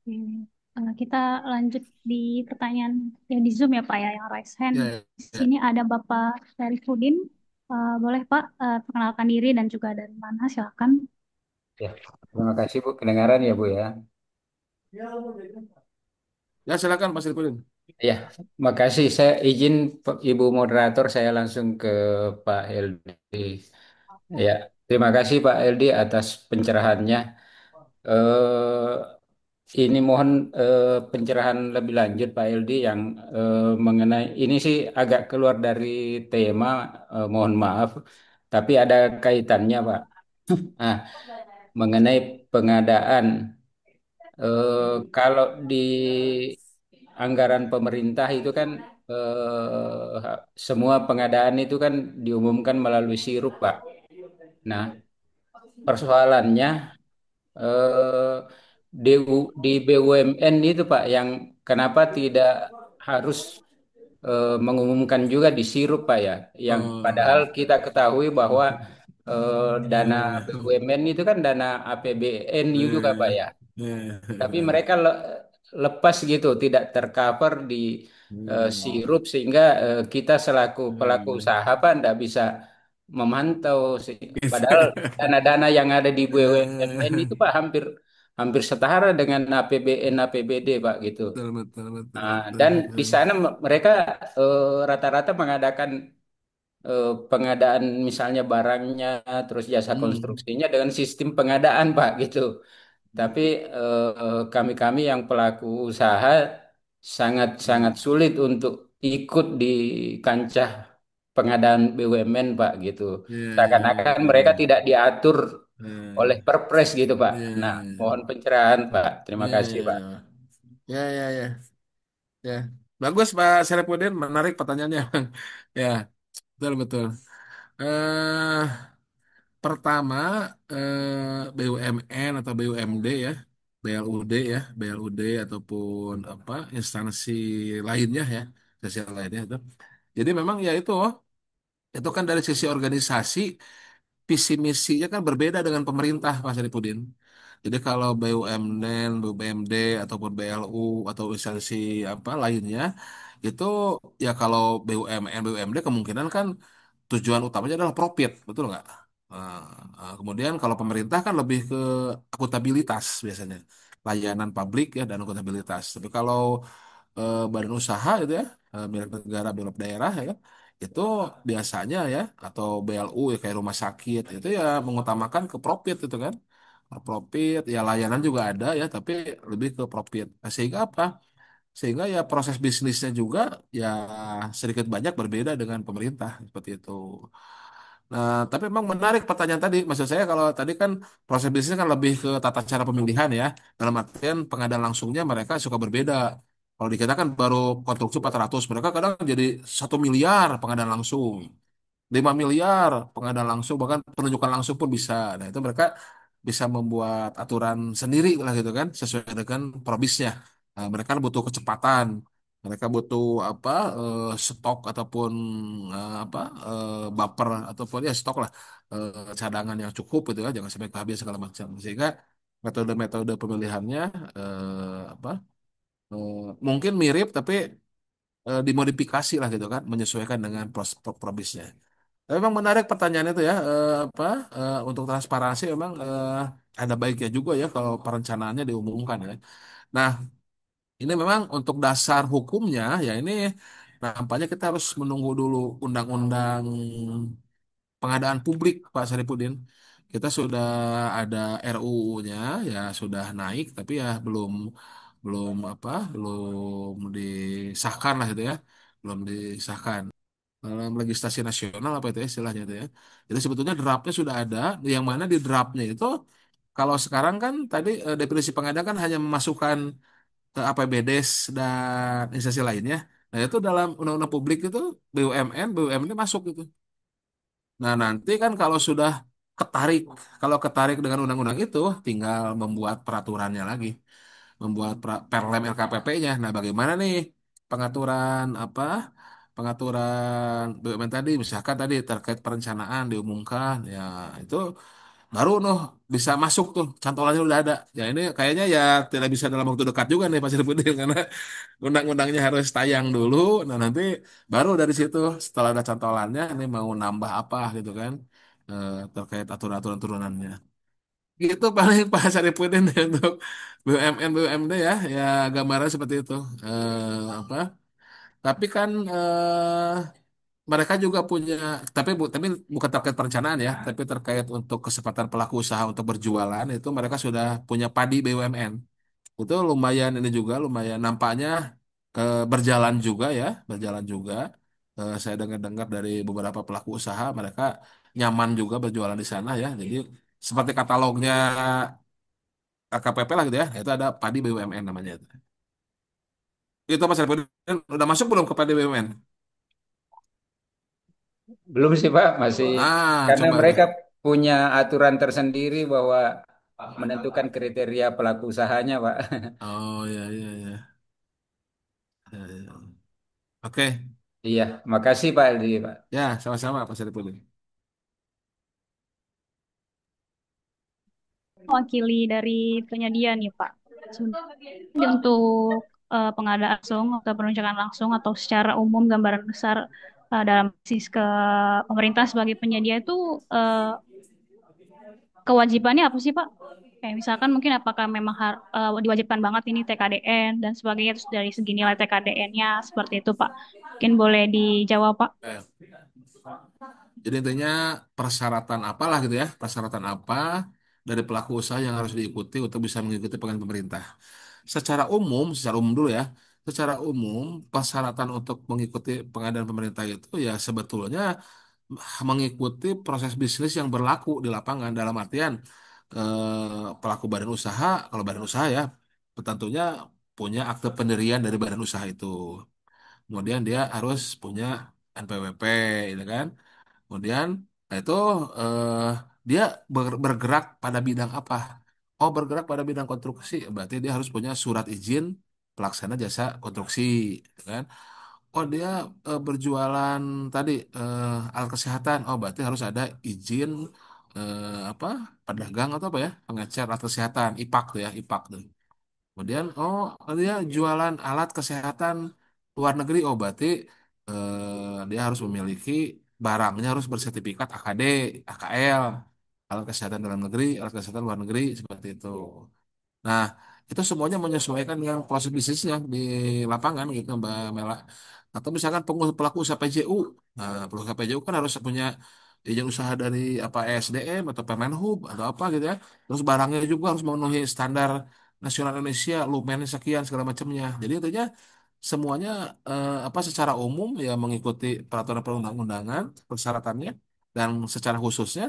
Oke. Kita lanjut di pertanyaan yang di Zoom ya Pak ya, yang raise hand. Ya, Di ya, sini ada Bapak Syarifudin. Boleh Pak perkenalkan diri dan juga dari mana? Silakan. Ya, terima kasih Bu. Kedengaran ya Bu ya. ya silakan Pak Siripudin. Ya, makasih. Saya izin Ibu moderator, saya langsung ke Pak Heldi. Ya, terima kasih Pak Heldi atas pencerahannya. Ini mohon pencerahan lebih lanjut Pak Heldi yang mengenai ini sih agak keluar dari tema, mohon maaf, tapi ada kaitannya Pak. Nah, mengenai pengadaan. Kalau di anggaran pemerintah itu kan semua pengadaan itu kan diumumkan melalui sirup, Pak. Nah, persoalannya eh, di BUMN itu, Pak, yang kenapa tidak harus mengumumkan juga di sirup, Pak ya? Yang padahal Oh, kita ketahui bahwa dana ya, BUMN itu kan dana APBN juga, Pak ya. Tapi benar. mereka lepas gitu, tidak tercover di Hmm, sirup sehingga kita selaku pelaku hmm. usaha Pak tidak bisa memantau. Gitu. Padahal dana-dana yang ada di BUMN Eh, itu Pak hampir hampir setara dengan APBN APBD Pak gitu. betul, betul, betul, Nah, betul. dan di sana mereka rata-rata mengadakan pengadaan misalnya barangnya terus jasa Hmm. konstruksinya dengan sistem pengadaan Pak gitu. Tapi kami-kami yang pelaku usaha sangat-sangat Hmm. sulit untuk ikut di kancah pengadaan BUMN, Pak, gitu. Iya, iya, iya, Seakan-akan iya. mereka tidak diatur oleh Eh, Perpres gitu, Pak. iya, Nah, iya, iya. mohon pencerahan, Pak. Terima Iya, kasih, iya, Pak. iya. Ya, ya, ya, ya. Bagus Pak Serepudin, menarik pertanyaannya. Ya, betul, betul. Eh, Pertama, BUMN atau BUMD ya, BLUD ya, BLUD ataupun apa instansi lainnya ya, instansi lainnya itu. Jadi memang ya itu kan dari sisi organisasi, visi misinya kan berbeda dengan pemerintah, Pak Saripudin. Jadi kalau BUMN, BUMD ataupun BLU atau instansi apa lainnya itu ya kalau BUMN, BUMD kemungkinan kan tujuan utamanya adalah profit, betul nggak? Nah, kemudian kalau pemerintah kan lebih ke akuntabilitas biasanya, layanan publik ya dan akuntabilitas. Tapi kalau badan usaha itu ya, milik negara, milik daerah ya, itu biasanya ya atau BLU ya kayak rumah sakit itu ya mengutamakan ke profit itu kan. Profit ya layanan juga ada ya, tapi lebih ke profit. Nah, sehingga apa? Sehingga ya proses bisnisnya juga ya sedikit banyak berbeda dengan pemerintah seperti itu. Nah, tapi memang menarik pertanyaan tadi. Maksud saya kalau tadi kan proses bisnis kan lebih ke tata cara pemilihan ya. Dalam artian pengadaan langsungnya mereka suka berbeda. Kalau di kita kan baru konstruksi 400, mereka kadang jadi 1 miliar pengadaan langsung. 5 miliar pengadaan langsung bahkan penunjukan langsung pun bisa. Nah, itu mereka bisa membuat aturan sendiri lah gitu kan sesuai dengan probisnya. Nah, mereka butuh kecepatan. Mereka butuh apa stok ataupun apa buffer ataupun ya stok lah cadangan yang cukup gitu ya jangan sampai kehabisan segala macam sehingga metode-metode pemilihannya apa eh, mungkin mirip tapi dimodifikasi lah gitu kan menyesuaikan dengan probisnya. Tapi memang menarik pertanyaan itu ya, apa untuk transparansi memang ada baiknya juga ya kalau perencanaannya diumumkan ya. Nah, ini memang untuk dasar hukumnya ya ini nampaknya kita harus menunggu dulu undang-undang pengadaan publik Pak Saripudin. Kita sudah ada RUU-nya ya sudah naik tapi ya belum belum apa belum disahkan lah gitu ya. Belum disahkan dalam legislasi nasional apa itu ya istilahnya itu ya. Jadi sebetulnya draftnya sudah ada, yang mana di draftnya itu kalau sekarang kan tadi definisi pengadaan kan hanya memasukkan ke APBDes dan instansi lainnya. Nah itu dalam undang-undang publik itu BUMN, BUMN masuk gitu. Nah nanti kan kalau sudah ketarik, kalau ketarik dengan undang-undang itu tinggal membuat peraturannya lagi, membuat Perlem LKPP-nya. Nah bagaimana nih pengaturan apa? Pengaturan BUMN tadi, misalkan tadi terkait perencanaan diumumkan, ya itu baru noh bisa masuk tuh cantolannya udah ada. Ya ini kayaknya ya tidak bisa dalam waktu dekat juga nih Pak Siripudin karena undang-undangnya harus tayang dulu. Nah nanti baru dari situ setelah ada cantolannya ini mau nambah apa gitu kan terkait aturan-aturan turunannya. Gitu paling Pak Saripudin ya, untuk BUMN BUMD ya ya gambaran seperti itu. Apa? Tapi kan mereka juga punya tapi bukan terkait perencanaan ya, tapi terkait untuk kesempatan pelaku usaha untuk berjualan itu mereka sudah punya padi BUMN. Itu lumayan ini juga lumayan nampaknya berjalan juga ya, berjalan juga. Saya dengar-dengar dari beberapa pelaku usaha mereka nyaman juga berjualan di sana ya. Jadi seperti katalognya KPP lah gitu ya, itu ada padi BUMN namanya itu. Itu Mas Arifin udah masuk belum ke padi BUMN? Belum sih Pak, masih Ah, karena coba tuh. mereka punya aturan tersendiri bahwa menentukan kriteria pelaku usahanya Pak. Oh ya ya ya. Ya, ya. Oke, Iya, makasih Pak Aldi Pak. ya sama-sama Pak Saripudin. Mewakili dari penyedia nih Pak. Sebenarnya untuk pengadaan langsung atau perencanaan langsung atau secara umum gambaran besar dalam basis ke pemerintah sebagai penyedia itu eh, kewajibannya apa sih Pak? Kayak misalkan mungkin apakah memang diwajibkan banget ini TKDN dan sebagainya terus dari segi nilai TKDN-nya seperti itu Pak. Mungkin boleh dijawab Pak. Jadi intinya persyaratan apalah gitu ya, persyaratan apa dari pelaku usaha yang harus diikuti untuk bisa mengikuti pengadaan pemerintah. Secara umum dulu ya, secara umum persyaratan untuk mengikuti pengadaan pemerintah itu ya sebetulnya mengikuti proses bisnis yang berlaku di lapangan dalam artian pelaku badan usaha, kalau badan usaha ya tentunya punya akte pendirian dari badan usaha itu. Kemudian dia harus punya NPWP, gitu kan? Kemudian nah itu eh, dia bergerak pada bidang apa? Oh, bergerak pada bidang konstruksi, berarti dia harus punya surat izin pelaksana jasa konstruksi, gitu kan? Oh, dia berjualan tadi alat kesehatan. Oh, berarti harus ada izin apa? Pedagang atau apa ya? Pengecer alat kesehatan, IPAK tuh ya, IPAK tuh. Kemudian, oh dia jualan alat kesehatan luar negeri. Oh berarti dia harus memiliki barangnya harus bersertifikat AKD, AKL, alat kesehatan dalam negeri, alat kesehatan luar negeri seperti itu. Nah, itu semuanya menyesuaikan dengan proses bisnisnya di lapangan gitu Mbak Mela. Atau misalkan pelaku usaha PJU. Nah, pelaku usaha PJU kan harus punya izin usaha dari apa ESDM atau Permenhub atau apa gitu ya. Terus barangnya juga harus memenuhi standar nasional Indonesia, Lumen sekian segala macamnya. Jadi intinya semuanya apa secara umum ya mengikuti peraturan perundang-undangan, persyaratannya dan secara khususnya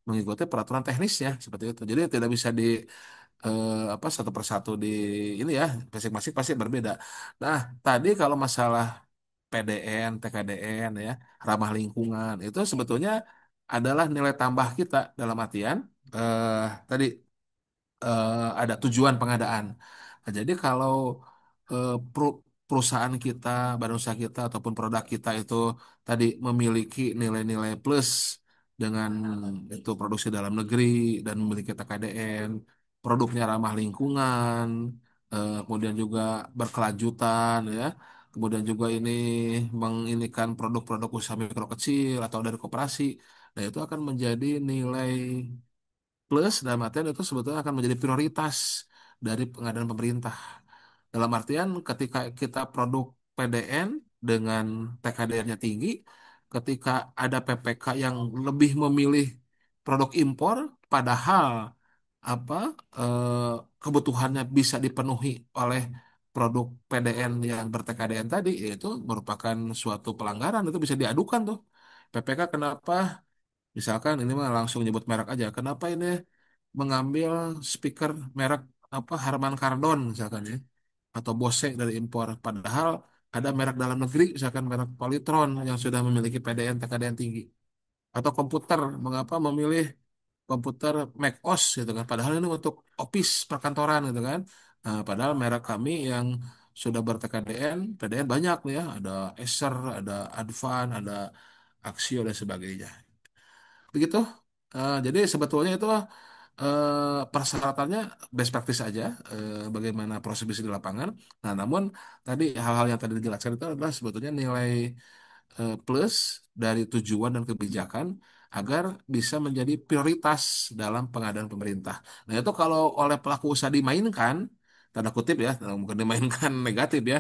mengikuti peraturan teknisnya seperti itu. Jadi tidak bisa apa satu persatu di ini ya masing-masing pasti berbeda. Nah tadi kalau masalah PDN, TKDN ya ramah lingkungan itu sebetulnya adalah nilai tambah kita dalam artian tadi ada tujuan pengadaan. Nah, jadi kalau perusahaan kita, badan usaha kita ataupun produk kita itu tadi memiliki nilai-nilai plus dengan itu produksi dalam negeri dan memiliki TKDN, produknya ramah lingkungan, kemudian juga berkelanjutan ya. Kemudian juga ini menginikan produk-produk usaha mikro kecil atau dari koperasi. Nah, itu akan menjadi nilai plus dalam artian itu sebetulnya akan menjadi prioritas dari pengadaan pemerintah. Dalam artian ketika kita produk PDN dengan TKDR-nya tinggi, ketika ada PPK yang lebih memilih produk impor, padahal apa kebutuhannya bisa dipenuhi oleh produk PDN yang ber-TKDN tadi, itu merupakan suatu pelanggaran, itu bisa diadukan tuh. PPK kenapa? Misalkan ini mah langsung nyebut merek aja. Kenapa ini mengambil speaker merek apa Harman Kardon misalkan ya atau Bose dari impor padahal ada merek dalam negeri misalkan merek Polytron yang sudah memiliki PDN TKDN tinggi atau komputer mengapa memilih komputer macOS gitu kan padahal ini untuk office perkantoran gitu kan nah, padahal merek kami yang sudah ber-TKDN PDN banyak nih ya ada Acer ada Advan ada Axio dan sebagainya begitu Jadi sebetulnya itu persyaratannya best practice aja, bagaimana proses bisnis di lapangan. Nah, namun tadi hal-hal yang tadi dijelaskan itu adalah sebetulnya nilai plus dari tujuan dan kebijakan agar bisa menjadi prioritas dalam pengadaan pemerintah. Nah, itu kalau oleh pelaku usaha dimainkan, tanda kutip ya, mungkin dimainkan negatif ya,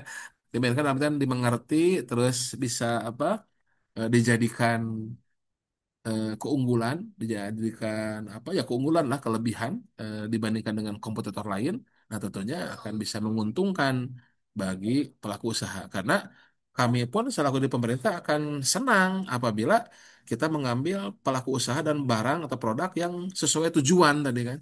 dimainkan dalam artian dimengerti, terus bisa apa, dijadikan keunggulan, dijadikan apa ya, keunggulan lah, kelebihan dibandingkan dengan kompetitor lain. Nah, tentunya akan bisa menguntungkan bagi pelaku usaha, karena kami pun selaku di pemerintah akan senang apabila kita mengambil pelaku usaha dan barang atau produk yang sesuai tujuan tadi kan,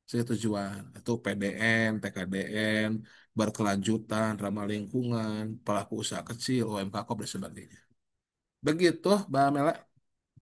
sesuai tujuan itu PDM, TKDN, berkelanjutan, ramah lingkungan, pelaku usaha kecil, UMKM dan sebagainya. Begitu, Mbak Mela.